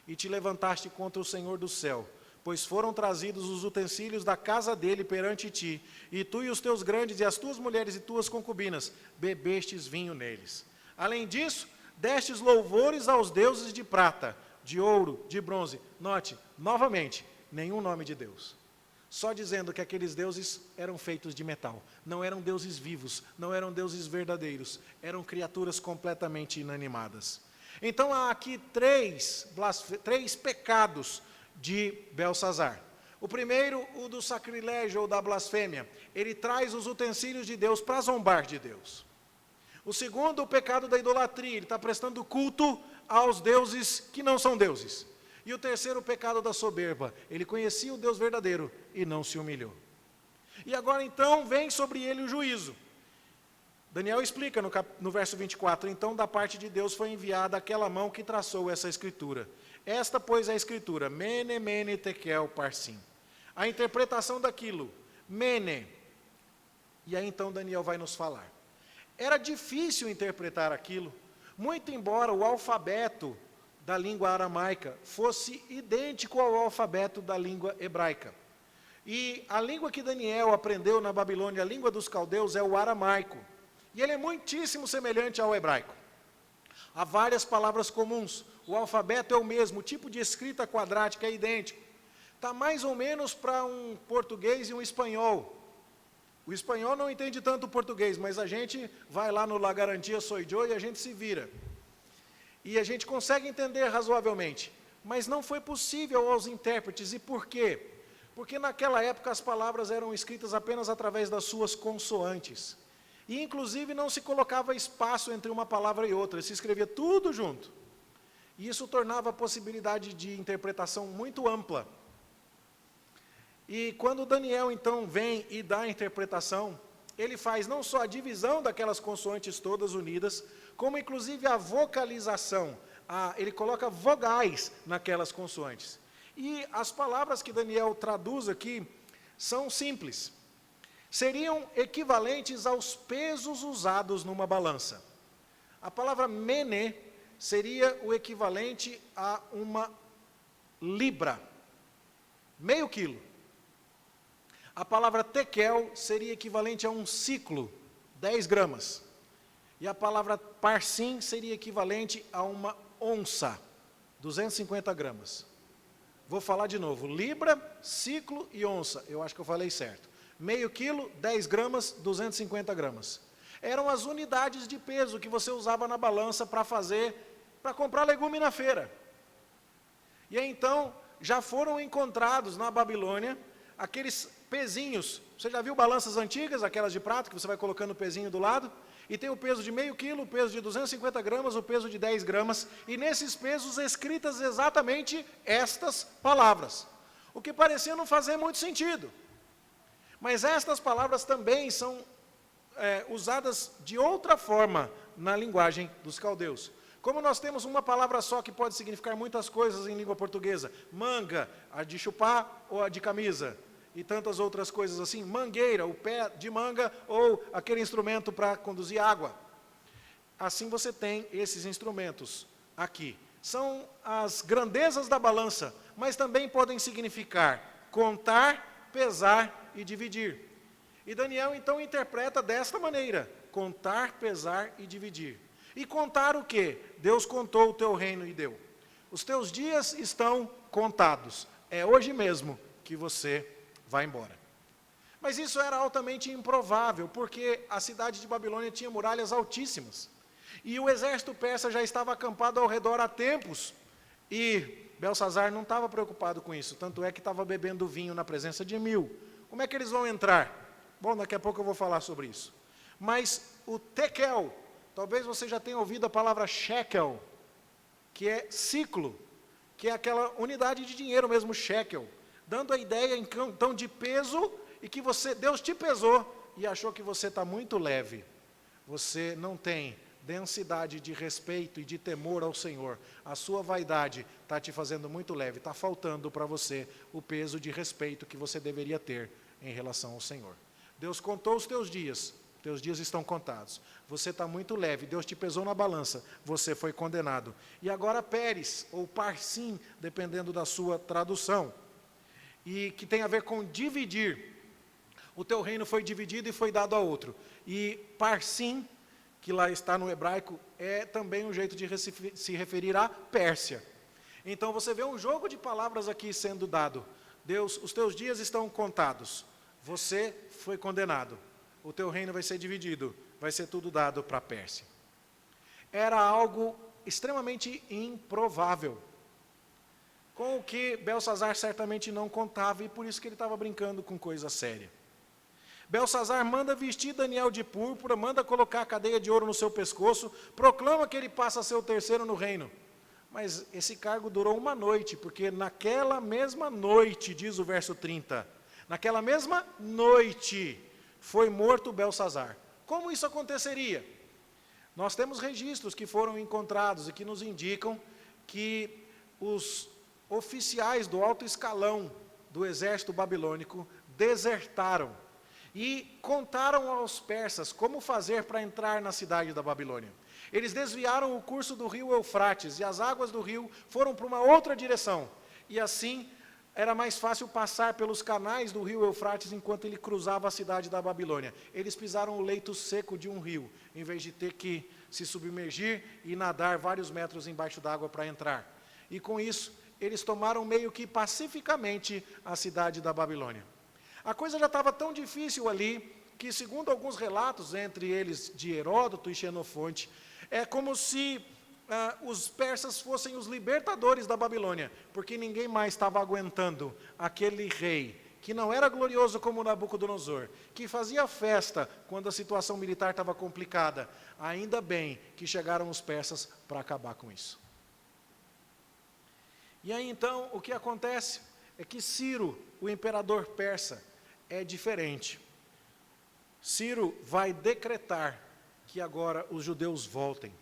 S1: E te levantaste contra o Senhor do céu, pois foram trazidos os utensílios da casa dele perante ti, e tu e os teus grandes e as tuas mulheres e tuas concubinas, bebestes vinho neles. Além disso, destes louvores aos deuses de prata, de ouro, de bronze. Note, novamente, nenhum nome de Deus. Só dizendo que aqueles deuses eram feitos de metal. Não eram deuses vivos, não eram deuses verdadeiros. Eram criaturas completamente inanimadas. Então há aqui três pecados de Belsazar. O primeiro, o do sacrilégio ou da blasfêmia. Ele traz os utensílios de Deus para zombar de Deus. O segundo, o pecado da idolatria, ele está prestando culto aos deuses que não são deuses. E o terceiro, o pecado da soberba, ele conhecia o Deus verdadeiro e não se humilhou. E agora então vem sobre ele o juízo. Daniel explica no verso 24, então da parte de Deus foi enviada aquela mão que traçou essa escritura. Esta, pois, é a escritura, Mene, Mene, Tekel, Parsim. A interpretação daquilo, Mene. E aí então Daniel vai nos falar. Era difícil interpretar aquilo, muito embora o alfabeto da língua aramaica fosse idêntico ao alfabeto da língua hebraica. E a língua que Daniel aprendeu na Babilônia, a língua dos caldeus, é o aramaico. E ele é muitíssimo semelhante ao hebraico. Há várias palavras comuns, o alfabeto é o mesmo, o tipo de escrita quadrática é idêntico. Está mais ou menos para um português e um espanhol. O espanhol não entende tanto o português, mas a gente vai lá no La Garantia Soy Yo e a gente se vira. E a gente consegue entender razoavelmente. Mas não foi possível aos intérpretes. E por quê? Porque naquela época as palavras eram escritas apenas através das suas consoantes. E inclusive não se colocava espaço entre uma palavra e outra, se escrevia tudo junto. E isso tornava a possibilidade de interpretação muito ampla. E quando Daniel, então, vem e dá a interpretação, ele faz não só a divisão daquelas consoantes todas unidas, como inclusive a vocalização. Ele coloca vogais naquelas consoantes. E as palavras que Daniel traduz aqui são simples. Seriam equivalentes aos pesos usados numa balança. A palavra mene seria o equivalente a uma libra, meio quilo. A palavra tekel seria equivalente a um ciclo, 10 gramas. E a palavra parsim seria equivalente a uma onça, 250 gramas. Vou falar de novo, libra, ciclo e onça, eu acho que eu falei certo. Meio quilo, 10 gramas, 250 gramas. Eram as unidades de peso que você usava na balança para comprar legume na feira. E aí, então, já foram encontrados na Babilônia aqueles pezinhos. Você já viu balanças antigas, aquelas de prata, que você vai colocando o pezinho do lado? E tem o peso de meio quilo, o peso de 250 gramas, o peso de 10 gramas. E nesses pesos escritas exatamente estas palavras. O que parecia não fazer muito sentido. Mas estas palavras também são usadas de outra forma na linguagem dos caldeus. Como nós temos uma palavra só que pode significar muitas coisas em língua portuguesa, manga, a de chupar ou a de camisa, e tantas outras coisas assim, mangueira, o pé de manga ou aquele instrumento para conduzir água. Assim você tem esses instrumentos aqui. São as grandezas da balança, mas também podem significar contar, pesar e dividir. E Daniel então interpreta desta maneira: contar, pesar e dividir. E contar o quê? Deus contou o teu reino e deu. Os teus dias estão contados. É hoje mesmo que você vai embora. Mas isso era altamente improvável, porque a cidade de Babilônia tinha muralhas altíssimas. E o exército persa já estava acampado ao redor há tempos. E Belsazar não estava preocupado com isso, tanto é que estava bebendo vinho na presença de 1000. Como é que eles vão entrar? Bom, daqui a pouco eu vou falar sobre isso. Mas o tekel, talvez você já tenha ouvido a palavra shekel, que é ciclo, que é aquela unidade de dinheiro mesmo, shekel, dando a ideia então de peso, e que Deus te pesou e achou que você está muito leve. Você não tem densidade de respeito e de temor ao Senhor. A sua vaidade está te fazendo muito leve, está faltando para você o peso de respeito que você deveria ter em relação ao Senhor. Deus contou os teus dias estão contados. Você está muito leve, Deus te pesou na balança, você foi condenado. E agora Pérez, ou Parsim, dependendo da sua tradução, e que tem a ver com dividir. O teu reino foi dividido e foi dado a outro. E Parsim, que lá está no hebraico, é também um jeito de se referir à Pérsia. Então você vê um jogo de palavras aqui sendo dado. Deus, os teus dias estão contados. Você foi condenado. O teu reino vai ser dividido. Vai ser tudo dado para a Pérsia. Era algo extremamente improvável, com o que Belsazar certamente não contava, e por isso que ele estava brincando com coisa séria. Belsazar manda vestir Daniel de púrpura, manda colocar a cadeia de ouro no seu pescoço, proclama que ele passa a ser o terceiro no reino. Mas esse cargo durou uma noite, porque naquela mesma noite, diz o verso 30, naquela mesma noite foi morto Belsazar. Como isso aconteceria? Nós temos registros que foram encontrados e que nos indicam que os oficiais do alto escalão do exército babilônico desertaram e contaram aos persas como fazer para entrar na cidade da Babilônia. Eles desviaram o curso do rio Eufrates e as águas do rio foram para uma outra direção. E assim era mais fácil passar pelos canais do rio Eufrates enquanto ele cruzava a cidade da Babilônia. Eles pisaram o leito seco de um rio, em vez de ter que se submergir e nadar vários metros embaixo d'água para entrar. E com isso, eles tomaram meio que pacificamente a cidade da Babilônia. A coisa já estava tão difícil ali, que segundo alguns relatos, entre eles de Heródoto e Xenofonte, é como se os persas fossem os libertadores da Babilônia, porque ninguém mais estava aguentando aquele rei, que não era glorioso como Nabucodonosor, que fazia festa quando a situação militar estava complicada. Ainda bem que chegaram os persas para acabar com isso. E aí então, o que acontece é que Ciro, o imperador persa, é diferente. Ciro vai decretar que agora os judeus voltem.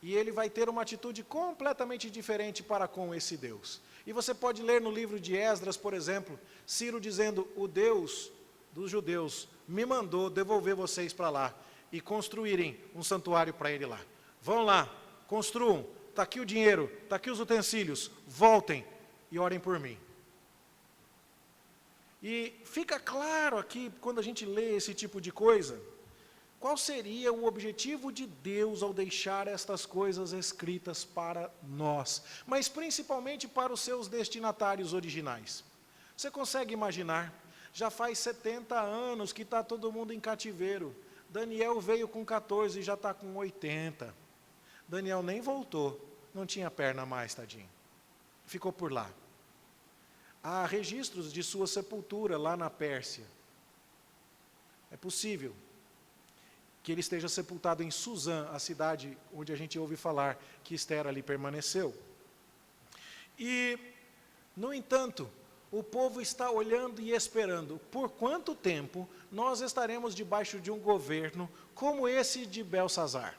S1: E ele vai ter uma atitude completamente diferente para com esse Deus. E você pode ler no livro de Esdras, por exemplo, Ciro dizendo: o Deus dos judeus me mandou devolver vocês para lá e construírem um santuário para ele lá. Vão lá, construam, está aqui o dinheiro, está aqui os utensílios, voltem e orem por mim. E fica claro aqui, quando a gente lê esse tipo de coisa, qual seria o objetivo de Deus ao deixar estas coisas escritas para nós, mas principalmente para os seus destinatários originais. Você consegue imaginar? Já faz 70 anos que está todo mundo em cativeiro. Daniel veio com 14 e já está com 80. Daniel nem voltou, não tinha perna mais, tadinho. Ficou por lá. há registros de sua sepultura lá na Pérsia. É possível que ele esteja sepultado em Suzã, a cidade onde a gente ouve falar que Esther ali permaneceu. E, no entanto, o povo está olhando e esperando por quanto tempo nós estaremos debaixo de um governo como esse de Belsazar.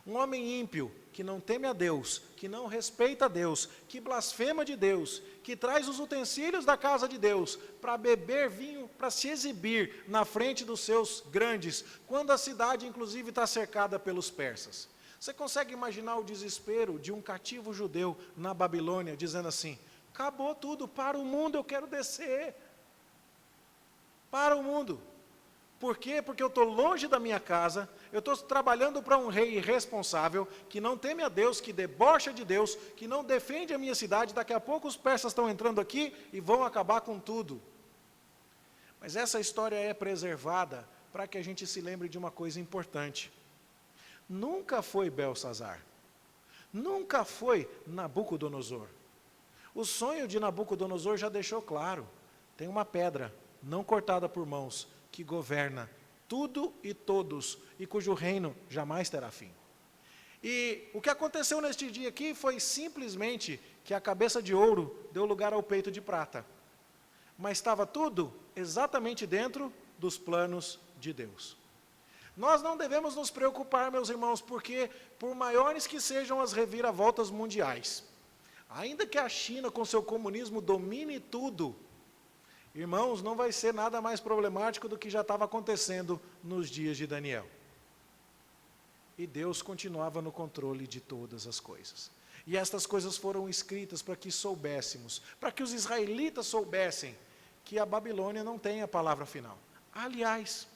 S1: Um homem ímpio, que não teme a Deus, que não respeita a Deus, que blasfema de Deus, que traz os utensílios da casa de Deus para beber vinho, para se exibir na frente dos seus grandes, quando a cidade inclusive está cercada pelos persas. Você consegue imaginar o desespero de um cativo judeu na Babilônia, dizendo assim: acabou tudo, para o mundo eu quero descer. Para o mundo. Por quê? Porque eu estou longe da minha casa, eu estou trabalhando para um rei irresponsável, que não teme a Deus, que debocha de Deus, que não defende a minha cidade. Daqui a pouco os persas estão entrando aqui e vão acabar com tudo. Mas essa história é preservada para que a gente se lembre de uma coisa importante. Nunca foi Belsazar, nunca foi Nabucodonosor. O sonho de Nabucodonosor já deixou claro: tem uma pedra não cortada por mãos, que governa tudo e todos, e cujo reino jamais terá fim. E o que aconteceu neste dia aqui foi simplesmente que a cabeça de ouro deu lugar ao peito de prata. Mas estava tudo exatamente dentro dos planos de Deus. Nós não devemos nos preocupar, meus irmãos, porque por maiores que sejam as reviravoltas mundiais, ainda que a China com seu comunismo domine tudo, irmãos, não vai ser nada mais problemático do que já estava acontecendo nos dias de Daniel. E Deus continuava no controle de todas as coisas. E estas coisas foram escritas para que soubéssemos, para que os israelitas soubessem que a Babilônia não tem a palavra final. Aliás,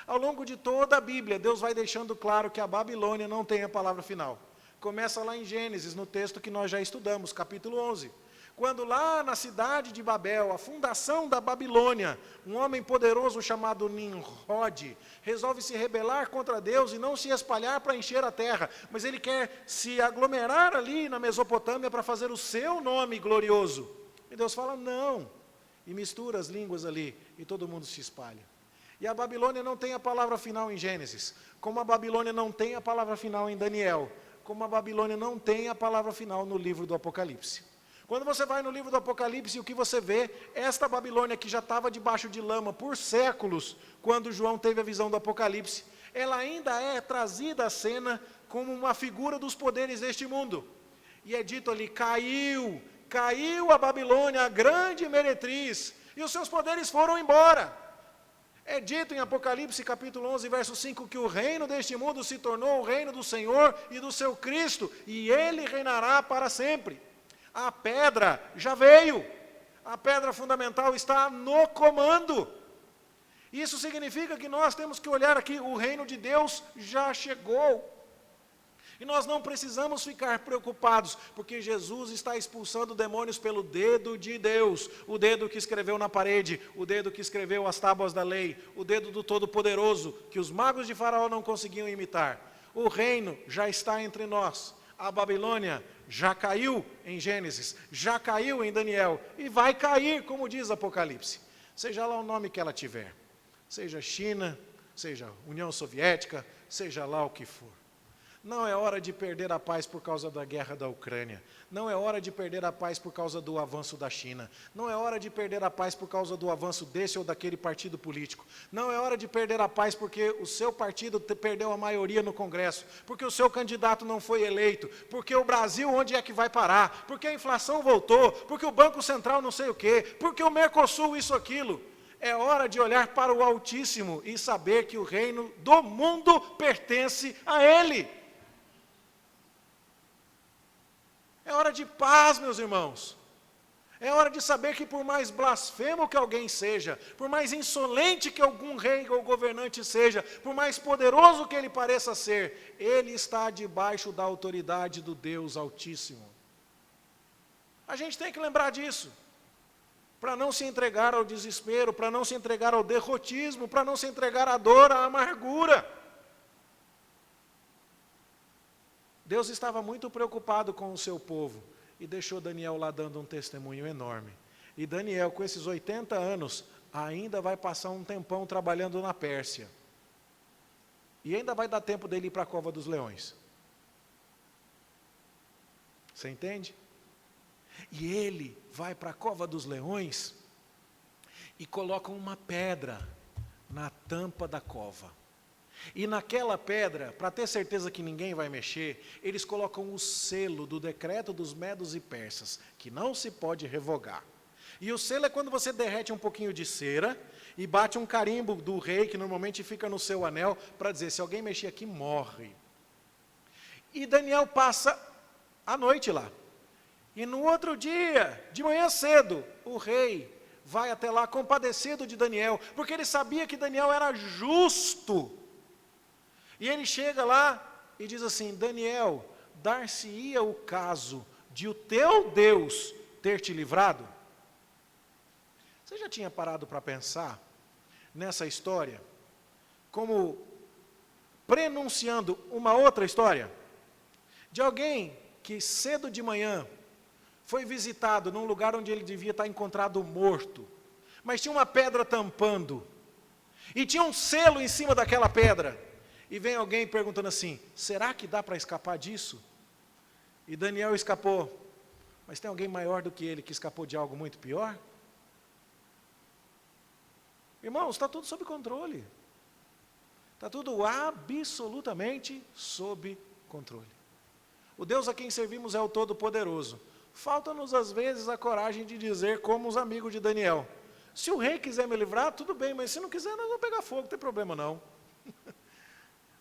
S1: ao longo de toda a Bíblia, Deus vai deixando claro que a Babilônia não tem a palavra final. Começa lá em Gênesis, no texto que nós já estudamos, capítulo 11. Quando lá na cidade de Babel, a fundação da Babilônia, um homem poderoso chamado Nimrod, resolve se rebelar contra Deus e não se espalhar para encher a terra, mas ele quer se aglomerar ali na Mesopotâmia para fazer o seu nome glorioso. E Deus fala, não, e mistura as línguas ali, e todo mundo se espalha. E a Babilônia não tem a palavra final em Gênesis, como a Babilônia não tem a palavra final em Daniel, como a Babilônia não tem a palavra final no livro do Apocalipse. Quando você vai no livro do Apocalipse, o que você vê? Esta Babilônia que já estava debaixo de lama por séculos, quando João teve a visão do Apocalipse, ela ainda é trazida à cena como uma figura dos poderes deste mundo. E é dito ali, caiu a Babilônia, a grande meretriz, e os seus poderes foram embora. É dito em Apocalipse capítulo 11, verso 5, que o reino deste mundo se tornou o reino do Senhor e do seu Cristo, e ele reinará para sempre. A pedra já veio, a pedra fundamental está no comando. Isso significa que nós temos que olhar aqui, o reino de Deus já chegou. E nós não precisamos ficar preocupados, porque Jesus está expulsando demônios pelo dedo de Deus, o dedo que escreveu na parede, o dedo que escreveu as tábuas da lei, o dedo do Todo-Poderoso, que os magos de Faraó não conseguiam imitar. O reino já está entre nós. A Babilônia já caiu em Gênesis, já caiu em Daniel, e vai cair, como diz Apocalipse. Seja lá o nome que ela tiver, seja China, seja União Soviética, seja lá o que for. Não é hora de perder a paz por causa da guerra da Ucrânia. Não é hora de perder a paz por causa do avanço da China. Não é hora de perder a paz por causa do avanço desse ou daquele partido político. Não é hora de perder a paz porque o seu partido perdeu a maioria no Congresso, porque o seu candidato não foi eleito, porque o Brasil onde é que vai parar, porque a inflação voltou, porque o Banco Central não sei o quê, porque o Mercosul isso, aquilo. É hora de olhar para o Altíssimo e saber que o reino do mundo pertence a Ele. É hora de paz, meus irmãos. É hora de saber que por mais blasfemo que alguém seja, por mais insolente que algum rei ou governante seja, por mais poderoso que ele pareça ser, ele está debaixo da autoridade do Deus Altíssimo. A gente tem que lembrar disso, para não se entregar ao desespero, para não se entregar ao derrotismo, para não se entregar à dor, à amargura. Deus estava muito preocupado com o seu povo e deixou Daniel lá dando um testemunho enorme. E Daniel, com esses 80 anos, ainda vai passar um tempão trabalhando na Pérsia. E ainda vai dar tempo dele ir para a cova dos leões. Você entende? E ele vai para a cova dos leões e coloca uma pedra na tampa da cova. E naquela pedra, para ter certeza que ninguém vai mexer, eles colocam o selo do decreto dos medos e persas, que não se pode revogar. E o selo é quando você derrete um pouquinho de cera e bate um carimbo do rei, que normalmente fica no seu anel, para dizer, se alguém mexer aqui, morre. E Daniel passa a noite lá. E no outro dia, de manhã cedo, o rei vai até lá compadecido de Daniel, porque ele sabia que Daniel era justo. E ele chega lá e diz assim, Daniel, dar-se-ia o caso de o teu Deus ter te livrado? Você já tinha parado para pensar nessa história, como prenunciando uma outra história? De alguém que cedo de manhã foi visitado num lugar onde ele devia estar encontrado morto, mas tinha uma pedra tampando, e tinha um selo em cima daquela pedra, e vem alguém perguntando assim, será que dá para escapar disso? E Daniel escapou, mas tem alguém maior do que ele que escapou de algo muito pior? Irmãos, está tudo sob controle, está tudo absolutamente sob controle. O Deus a quem servimos é o Todo-Poderoso. Falta-nos, às vezes, a coragem de dizer, como os amigos de Daniel, se o rei quiser me livrar, tudo bem, mas se não quiser, nós vamos pegar fogo, não tem problema não.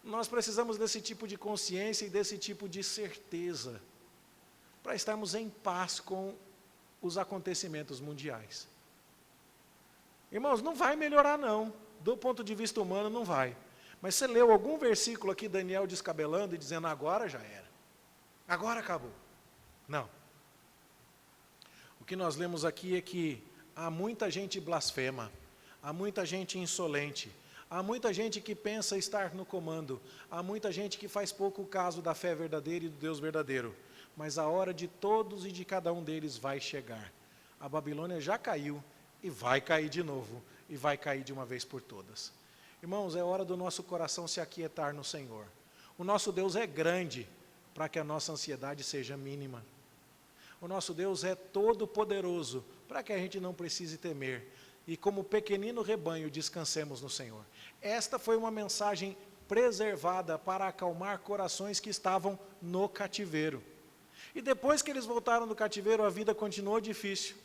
S1: Nós precisamos desse tipo de consciência e desse tipo de certeza, para estarmos em paz com os acontecimentos mundiais. Irmãos, não vai melhorar não, do ponto de vista humano não vai. Mas você leu algum versículo aqui, Daniel descabelando e dizendo, agora já era, agora acabou. Não. O que nós lemos aqui é que há muita gente blasfema, há muita gente insolente, há muita gente que pensa estar no comando, há muita gente que faz pouco caso da fé verdadeira e do Deus verdadeiro, mas a hora de todos e de cada um deles vai chegar. A Babilônia já caiu e vai cair de novo, e vai cair de uma vez por todas. Irmãos, é hora do nosso coração se aquietar no Senhor. O nosso Deus é grande, para que a nossa ansiedade seja mínima. O nosso Deus é todo poderoso, para que a gente não precise temer. E como pequenino rebanho, descansemos no Senhor. Esta foi uma mensagem preservada para acalmar corações que estavam no cativeiro. E depois que eles voltaram do cativeiro, a vida continuou difícil.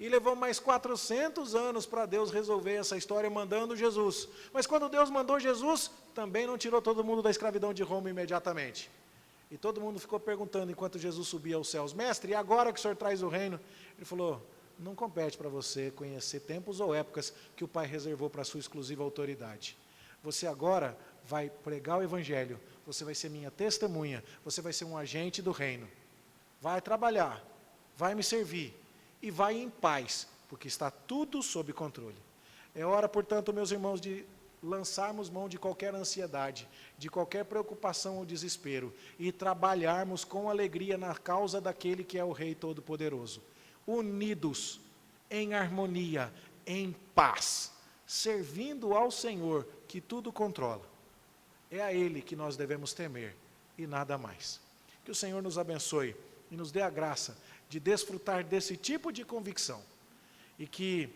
S1: E levou mais 400 anos para Deus resolver essa história, mandando Jesus. Mas quando Deus mandou Jesus, também não tirou todo mundo da escravidão de Roma imediatamente. E todo mundo ficou perguntando, enquanto Jesus subia aos céus, mestre, e agora que o Senhor traz o reino? Ele falou, não compete para você conhecer tempos ou épocas que o Pai reservou para a sua exclusiva autoridade. Você agora vai pregar o Evangelho, você vai ser minha testemunha, você vai ser um agente do reino. Vai trabalhar, vai me servir e vai em paz, porque está tudo sob controle. É hora, portanto, meus irmãos, de lançarmos mão de qualquer ansiedade, de qualquer preocupação ou desespero, e trabalharmos com alegria na causa daquele que é o Rei Todo-Poderoso, unidos, em harmonia, em paz, servindo ao Senhor, que tudo controla. É a Ele que nós devemos temer, e nada mais. Que o Senhor nos abençoe, e nos dê a graça de desfrutar desse tipo de convicção, e que,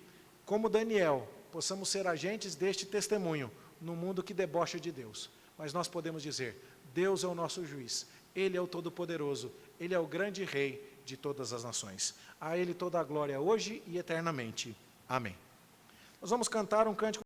S1: como Daniel, possamos ser agentes deste testemunho no mundo que debocha de Deus. Mas nós podemos dizer, Deus é o nosso juiz, Ele é o Todo-Poderoso, Ele é o grande Rei de todas as nações. A Ele toda a glória hoje e eternamente. Amém. Nós vamos cantar um cântico